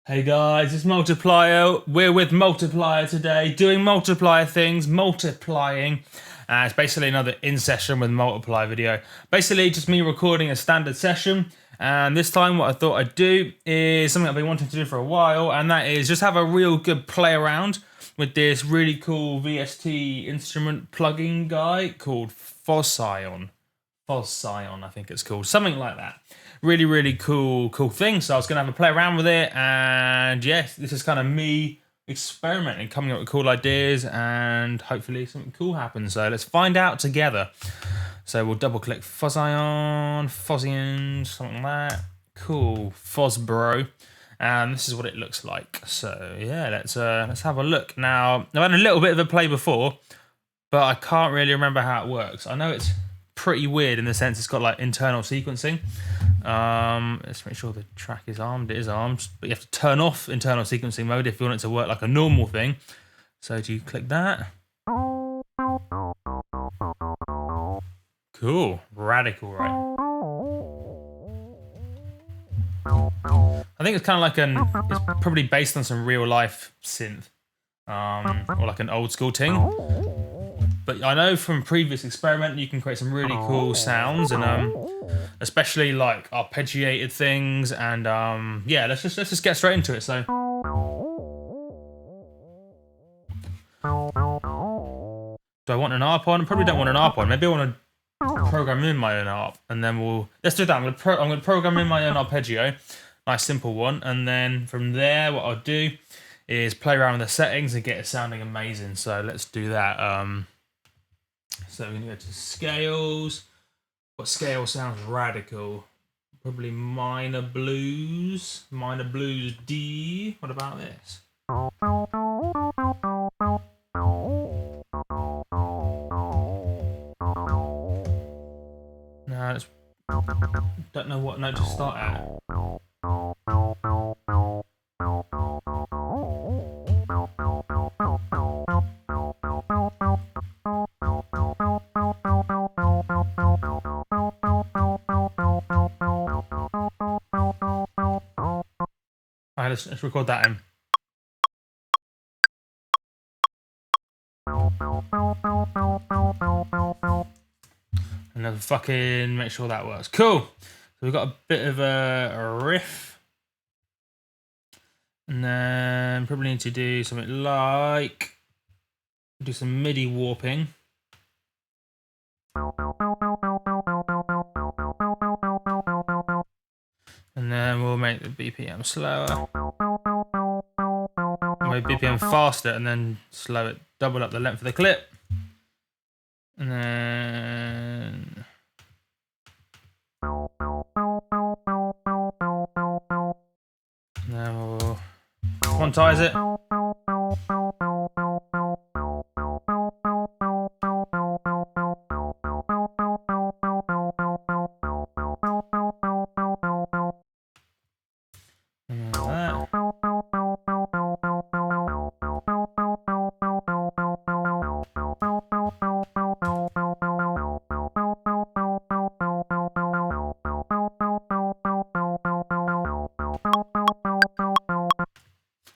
Hey guys, it's Multiplier. We're with Multiplier today, doing multiplier things, multiplying. It's basically another in-session with Multiplier video. Basically just me recording a standard session. And this time what I thought I'd do is something I've been wanting to do for a while, and that is just have a real good play around with this really cool VST instrument plugin guy called Fosscion. Phoscyon, I think it's called, something like that. Really cool thing. So I was gonna have a play around with it, and yes, this is kind of me experimenting, coming up with cool ideas, and hopefully something cool happens. So let's find out together. So we'll double click Fosscion, something like that. Cool, Fosbro. And this is what it looks like. So yeah, let's have a look. Now, I've had a little bit of a play before, but I can't really remember how it works. I know it's pretty weird in the sense it's got like internal sequencing. Let's make sure the track is armed. It is armed, but you have to turn off internal sequencing mode if you want it to work like a normal thing. So do you click that? Cool, radical, right? I think it's kind of like it's probably based on some real life synth, or like an old school thing. But I know from previous experiment you can create some really cool sounds, and especially like arpeggiated things, and yeah, let's just get straight into it. So do I want an ARP on? I probably don't want an ARP on. Maybe I want to program in my own ARP, and then let's do that. I'm gonna program in my own arpeggio, nice simple one, and then from there what I'll do is play around with the settings and get it sounding amazing. So let's do that. So we're going to go to scales. What scale sounds radical? Probably minor blues D. What about this? No, don't know what note to start at. Alright, let's record that in. And then fucking make sure that works. Cool. So we've got a bit of a riff. And then probably need to do something like do some MIDI warping. And then we'll make the BPM slower. Make BPM faster, and then slow it, double up the length of the clip. And then we'll quantize it.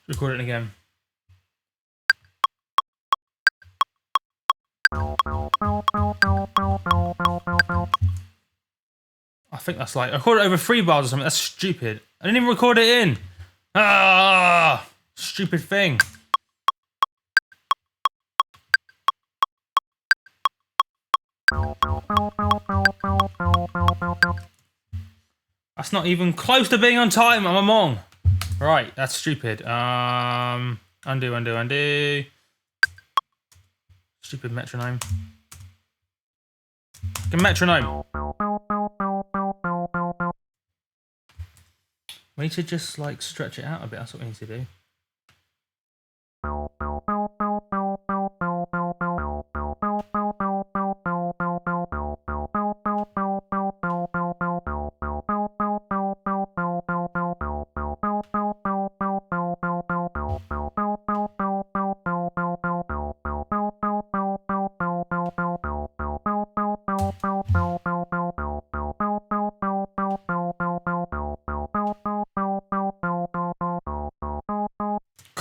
Record it again. I think that's like, I recorded it over 3 bars or something. That's stupid. I didn't even record it in. Ah, stupid thing. That's not even close to being on time. I'm wrong. Right, that's stupid. Undo. Stupid metronome. Like a metronome. We need to just like stretch it out a bit. That's what we need to do.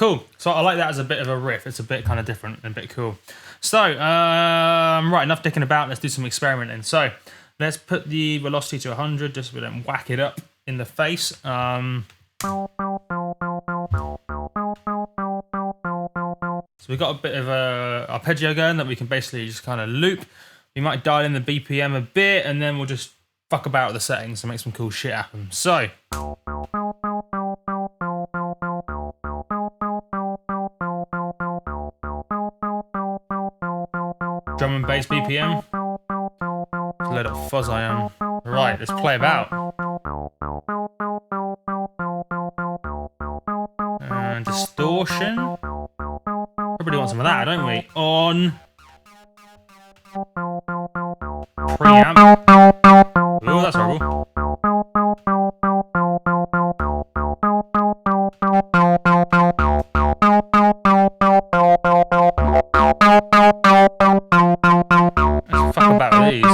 cool. So I like that as a bit of a riff. It's a bit kind of different and a bit cool. So, right, enough dicking about. Let's do some experimenting. So let's put the velocity to 100 just so we don't whack it up in the face. So we've got a bit of a arpeggio going that we can basically just kind of loop. We might dial in the BPM a bit and then we'll just fuck about with the settings and make some cool shit happen. So. Drum and bass BPM. Let's load up Fosscion. Right, let's play about. And distortion. Everybody wants some of that, don't we? On. Preamp. Oh, that's horrible. Let's fuck about these.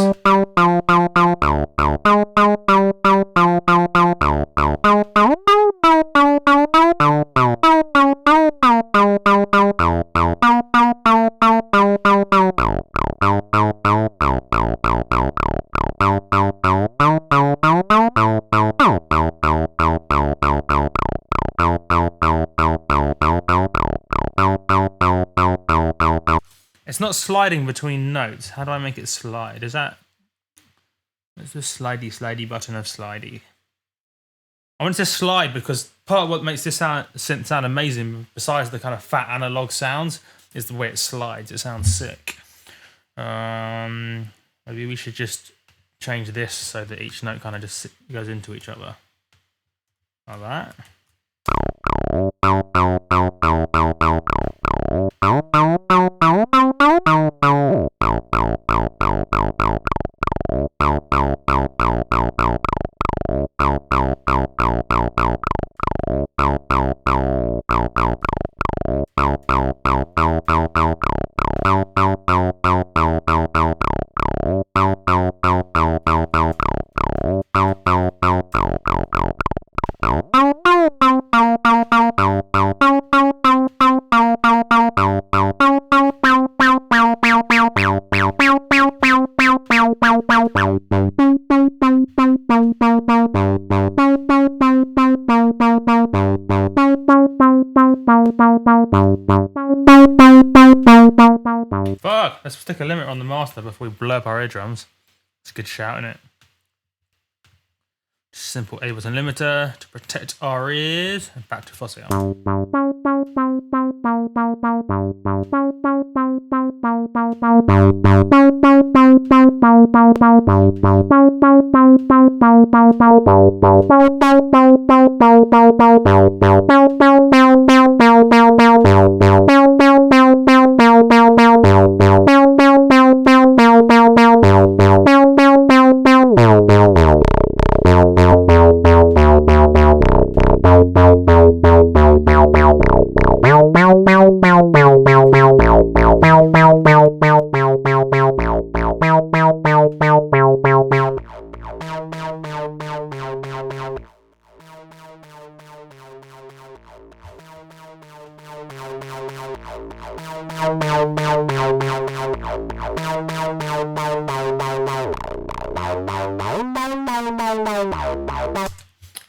It's not sliding between notes. How do I make it slide? Is that... What's the slidey button of slidey? I want it to slide because part of what makes this synth sound amazing, besides the kind of fat analog sounds, is the way it slides. It sounds sick. Maybe we should just change this so that each note kind of just goes into each other. Like that. Fuck! Let's stick a limiter on the master before we blow up our eardrums. It's a good shout, isn't it? Simple Ableton limiter to protect our ears. And back to Fosscion.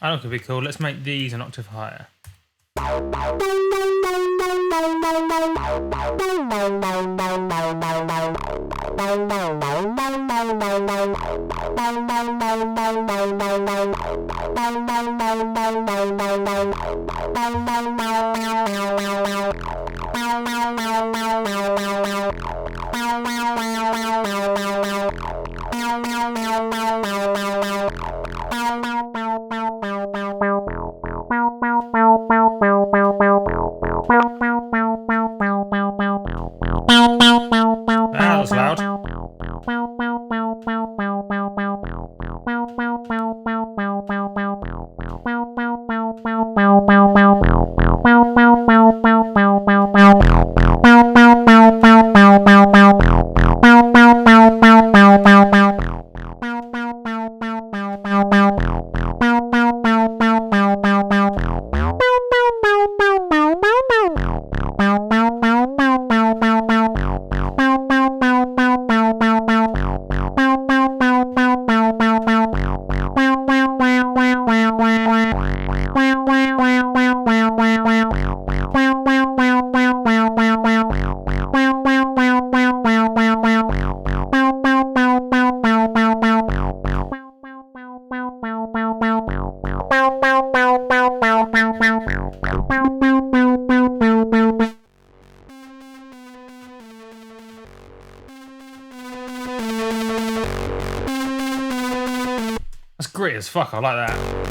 I know it could be cool. Let's make these an octave higher. That was loud. That's great as fuck. I like that.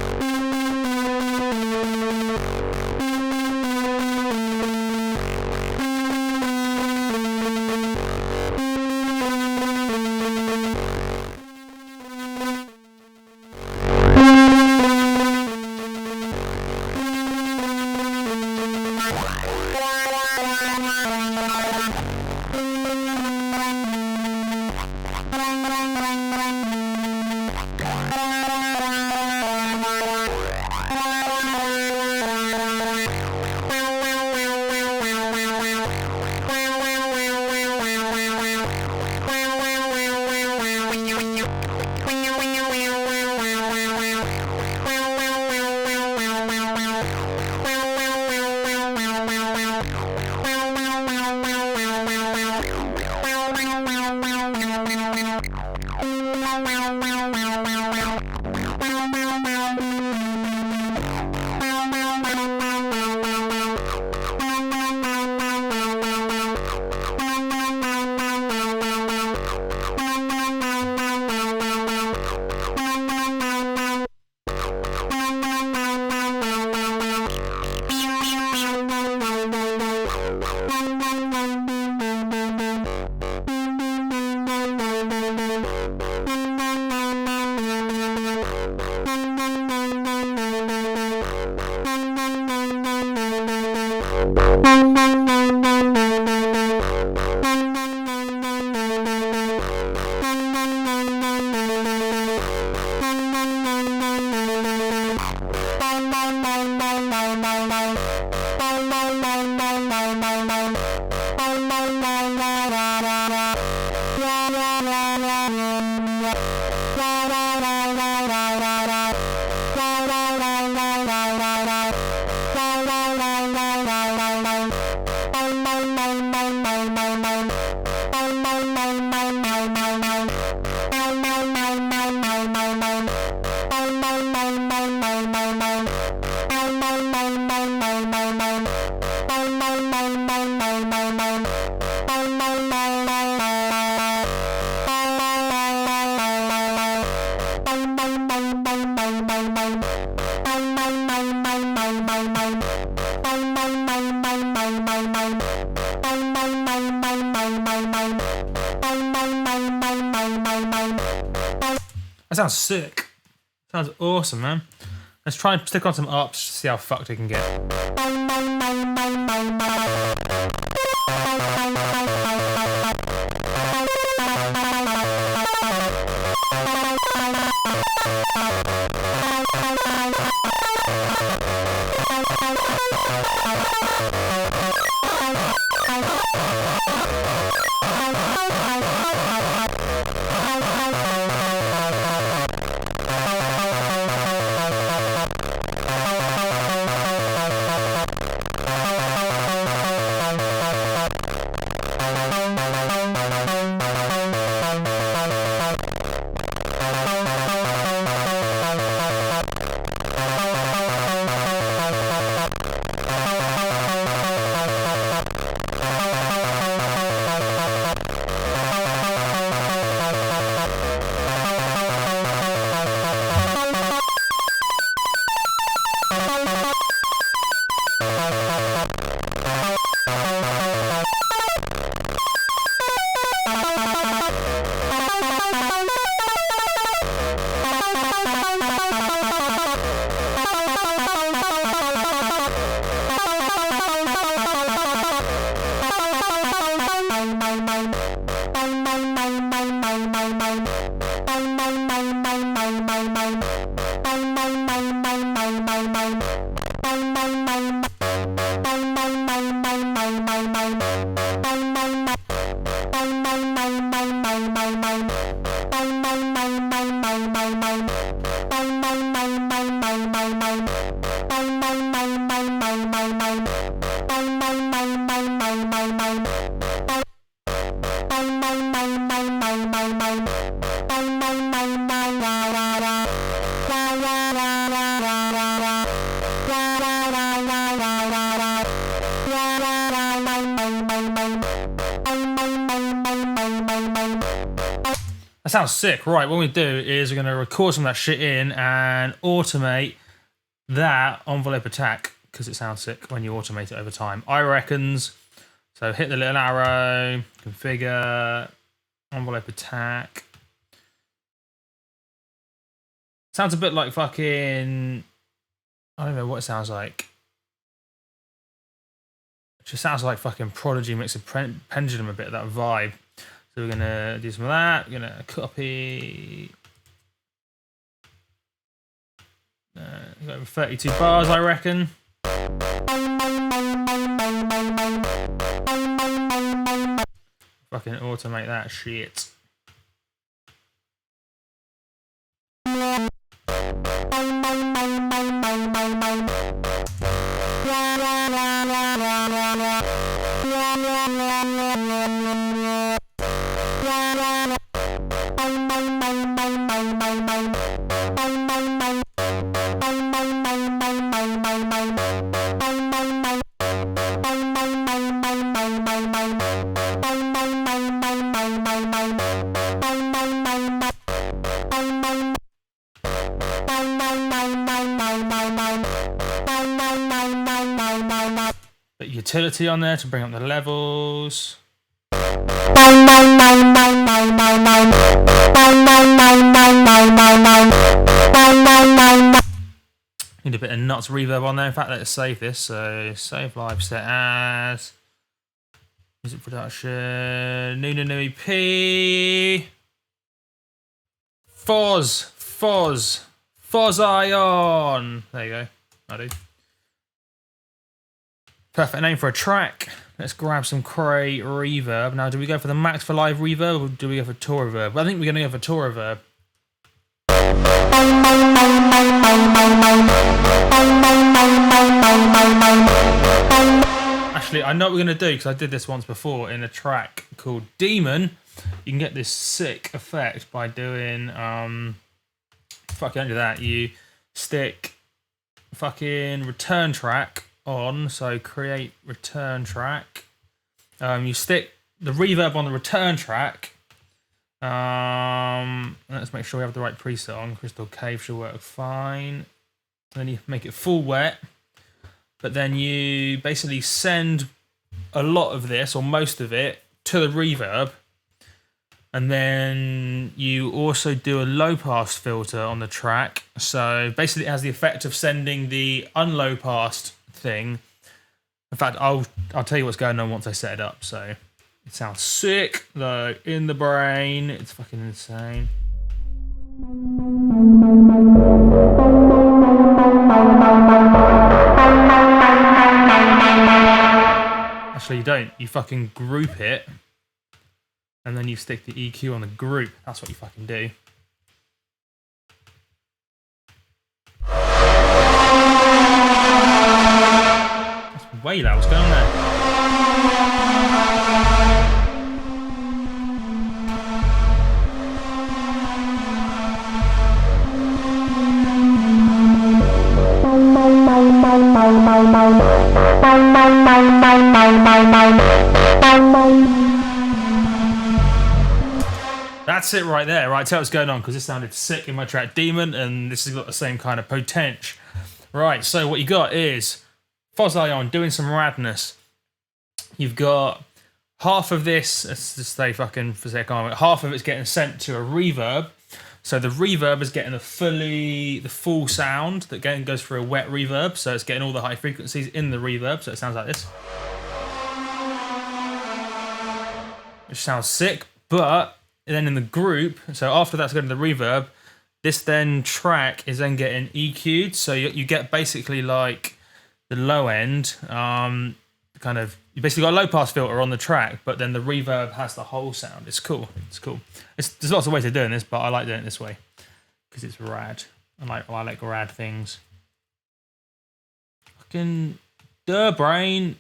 That sounds sick. Sounds awesome, man. Let's try and stick on some ups to see how fucked we can get. That sounds sick. Right, what we do is we're going to record some of that shit in and automate that envelope attack because it sounds sick when you automate it over time. I reckons. So hit the little arrow, configure, envelope attack. Sounds a bit like fucking... I don't know what it sounds like. It just sounds like fucking Prodigy mixed with Pendulum a bit, that vibe. So we're going to do some of that. We're going to copy... got over 32 bars, I reckon. Fucking automate that shit. Utility on there to bring up the levels. Need a bit of nuts reverb on there. In fact, let's save this. So save live set as music production. New EP. Phoscyon. There you go. I do. Perfect name for a track. Let's grab some cray reverb. Now, do we go for the max for live reverb or do we go for tour reverb? I think we're going to go for tour reverb. Actually, I know what we're going to do because I did this once before in a track called Demon. You can get this sick effect by doing... fuck, you don't do that. You stick fucking return track on, so create return track. You stick the reverb on the return track. Let's make sure we have the right preset on. Crystal Cave should work fine. Then you make it full wet, but then you basically send a lot of this or most of it to the reverb, and then you also do a low pass filter on the track. So basically it has the effect of sending the unlow passed thing. In fact, I'll tell you what's going on once I set it up. So it sounds sick though in the brain. It's fucking insane. Actually, you don't. You fucking group it, and then you stick the EQ on the group. That's what you fucking do. Way loud. What's going on there? That's it right there. Right, tell what's going on because this sounded sick in my track Demon, and this has got the same kind of potential. Right, so what you got is Phoscyon doing some radness. You've got half of this, let's just stay fucking for a second, half of it's getting sent to a reverb. So the reverb is getting the full sound that goes through a wet reverb. So it's getting all the high frequencies in the reverb. So it sounds like this. Which sounds sick, but then in the group, so after that's going to the reverb, this then track is then getting EQ'd. So you get basically like the low end, kind of, you basically got a low pass filter on the track, but then the reverb has the whole sound. It's cool. It's cool. There's lots of ways of doing this, but I like doing it this way because it's rad. I like rad things. Fucking brain.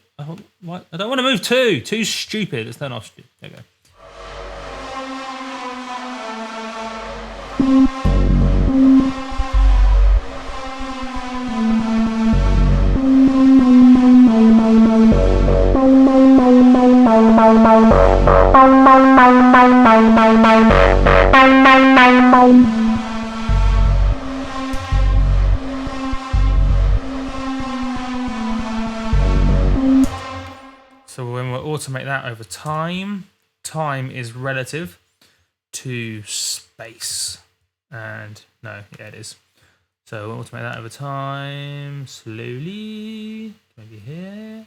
What? I don't want to move too. Too stupid. Let's turn off. There you go. So when we automate that over time, time is relative to space. And no, yeah, it is. So we'll automate that over time, slowly, maybe here.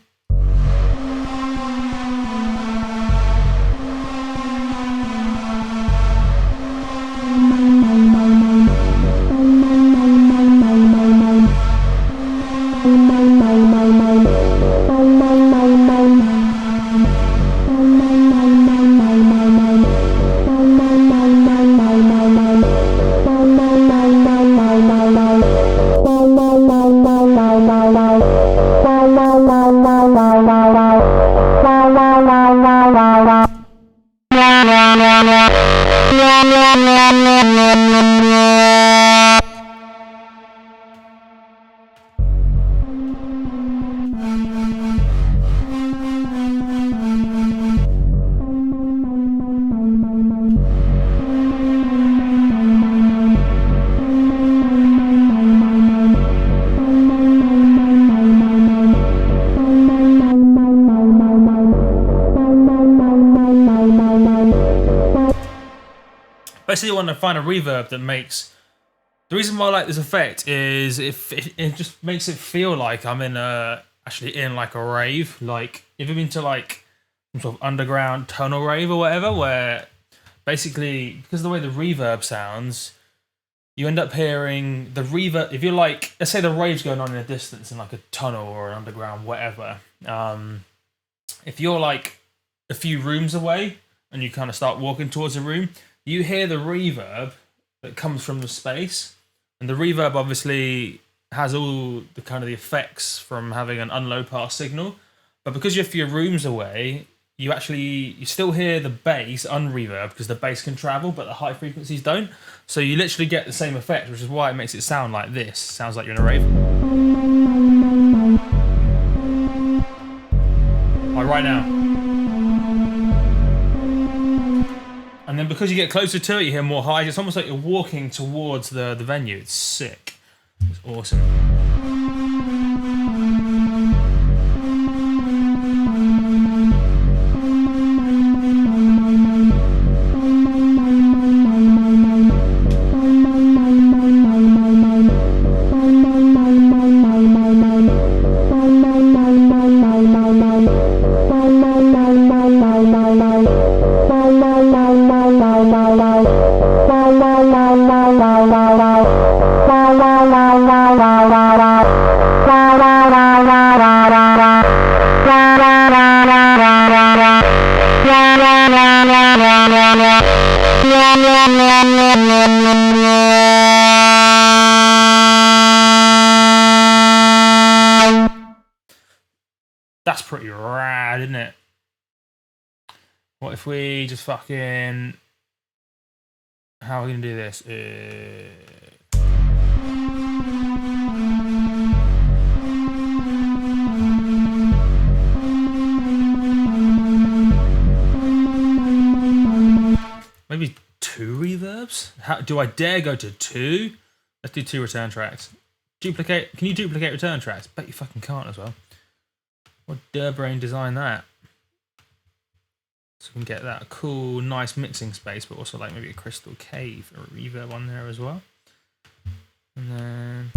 Basically, you want to find a reverb that makes. The reason why I like this effect is if it just makes it feel like I'm in actually in like a rave. Like if you've been to like some sort of underground tonal rave or whatever, where basically because of the way the reverb sounds, you end up hearing the reverb. If you're like, let's say the rave's going on in a distance in like a tunnel or an underground whatever. If you're like a few rooms away and you kind of start walking towards a room, you hear the reverb that comes from the space, and the reverb obviously has all the kind of the effects from having an unlow pass signal, but because you're a few rooms away, you still hear the bass unreverb because the bass can travel, but the high frequencies don't. So you literally get the same effect, which is why it makes it sound like this. Sounds like you're in a rave. Like right now. And then because you get closer to it, you hear more highs. It's almost like you're walking towards the venue. It's sick. It's awesome. That's pretty rad, isn't it? What if we just fucking... How are we going to do this? Maybe 2 reverbs? How, do I dare go to 2? Let's do 2 return tracks. Duplicate. Can you duplicate return tracks? Bet you fucking can't as well. What brain designed that? So we can get that cool, nice mixing space, but also like maybe a crystal cave or a reverb on there as well. And then...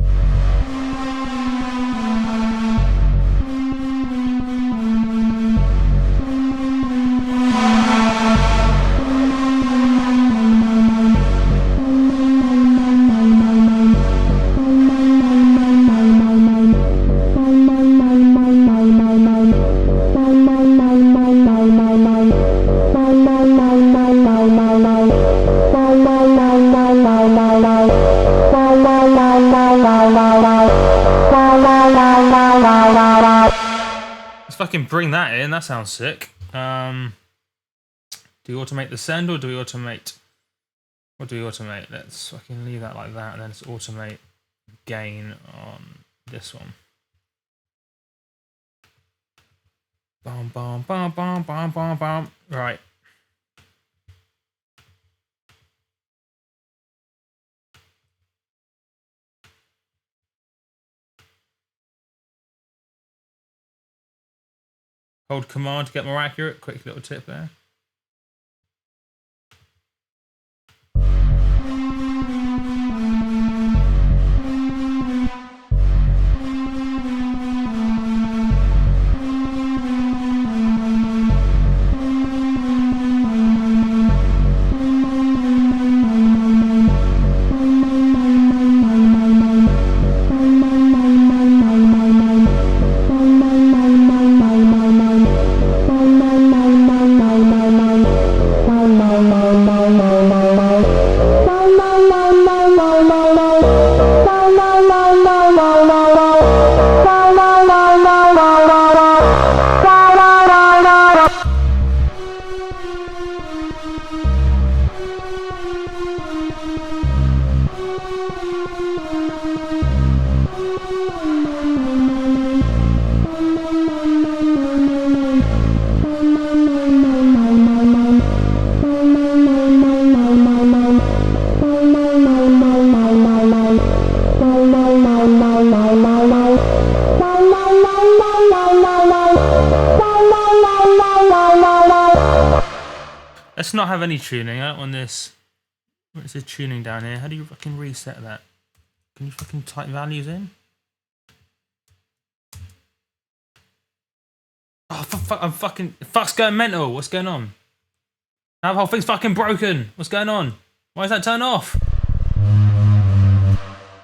fucking bring that in, that sounds sick. Do we automate the send or do we automate? What do we automate? Let's fucking leave that like that and then let's automate gain on this one. Bum, bum, bum, bum, bum, bum, bum. Right. Hold command to get more accurate. Quick little tip there. Let's not have any tuning. I don't want this. What's the tuning down here? How do you fucking reset that? Can you fucking type values in? Oh, I'm fucking. Fuck's going mental. What's going on? Now the whole thing's fucking broken. What's going on? Why is that turned off?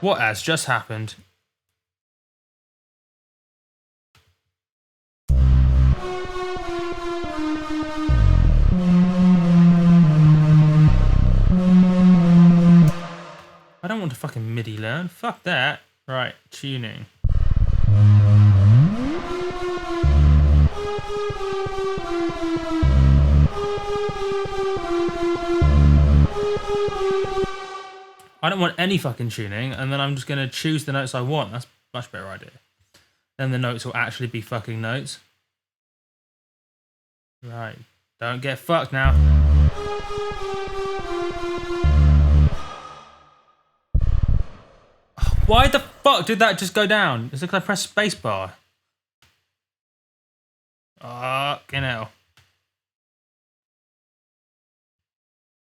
What has just happened? I don't want to fucking MIDI learn. Fuck that. Right, tuning. I don't want any fucking tuning, and then I'm just going to choose the notes I want. That's a much better idea. Then the notes will actually be fucking notes. Right. Don't get fucked now. Why the fuck did that just go down? It's like I pressed spacebar. Fucking hell.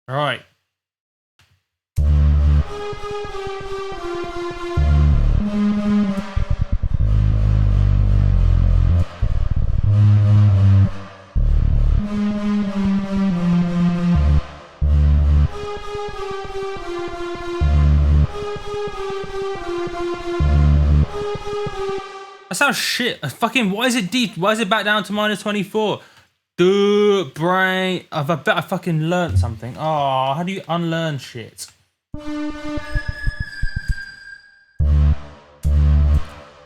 Alright. That sounds shit. Fucking, why is it deep? Why is it back down to -24? Dude, brain. I bet I fucking learned something. Oh, how do you unlearn shit?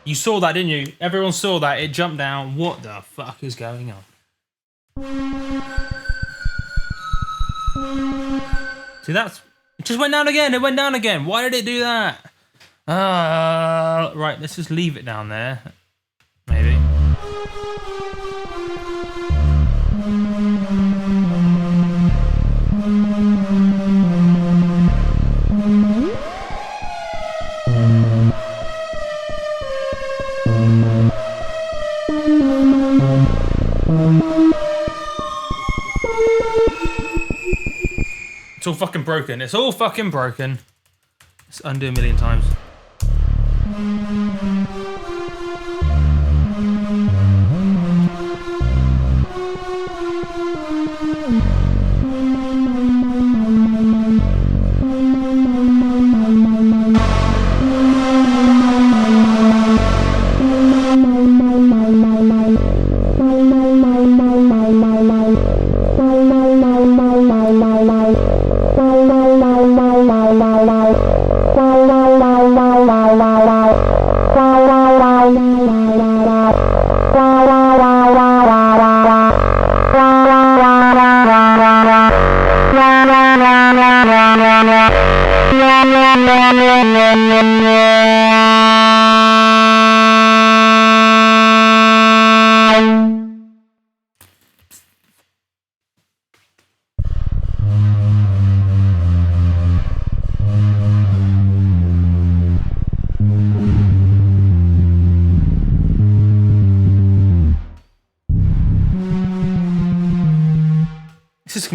You saw that, didn't you? Everyone saw that. It jumped down. What the fuck is going on? See, that's... It just went down again. It went down again. Why did it do that? Right, let's just leave it down there. Maybe. It's all fucking broken. It's all fucking broken. Let's undo a million times.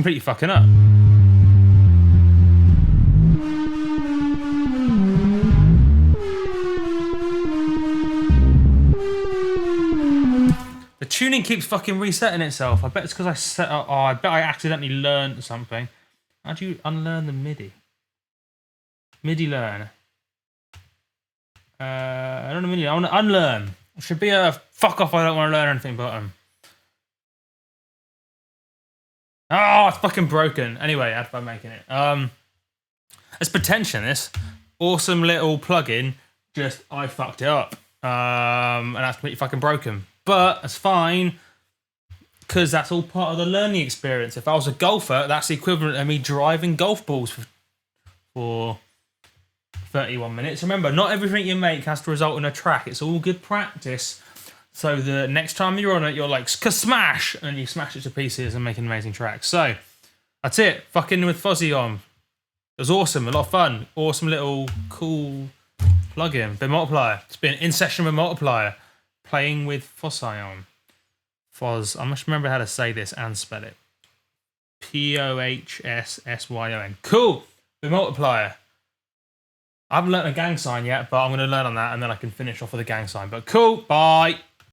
completely fucking up. The tuning keeps fucking resetting itself. I bet it's because I set up. Oh, I bet I accidentally learned something. How do you unlearn the MIDI? MIDI learn. I don't know MIDI. I want to unlearn. It should be a fuck off. I don't want to learn anything button. Oh, it's fucking broken. Anyway, that's by making it. It's potential. This awesome little plugin. Just I fucked it up. And that's completely fucking broken. But that's fine, because that's all part of the learning experience. If I was a golfer, that's the equivalent of me driving golf balls for 31 minutes. Remember, not everything you make has to result in a track. It's all good practice. So the next time you're on it, you're like, smash! And you smash it to pieces and make an amazing track. So that's it. Fucking with Fosscion. It was awesome. A lot of fun. Awesome little cool plugin. Bit multiplier. It's been in session with multiplier. Playing with Phoscyon. I must remember how to say this and spell it. Phssion. Cool. The multiplier. I haven't learnt a gang sign yet, but I'm going to learn on that and then I can finish off with a gang sign. But cool. Bye.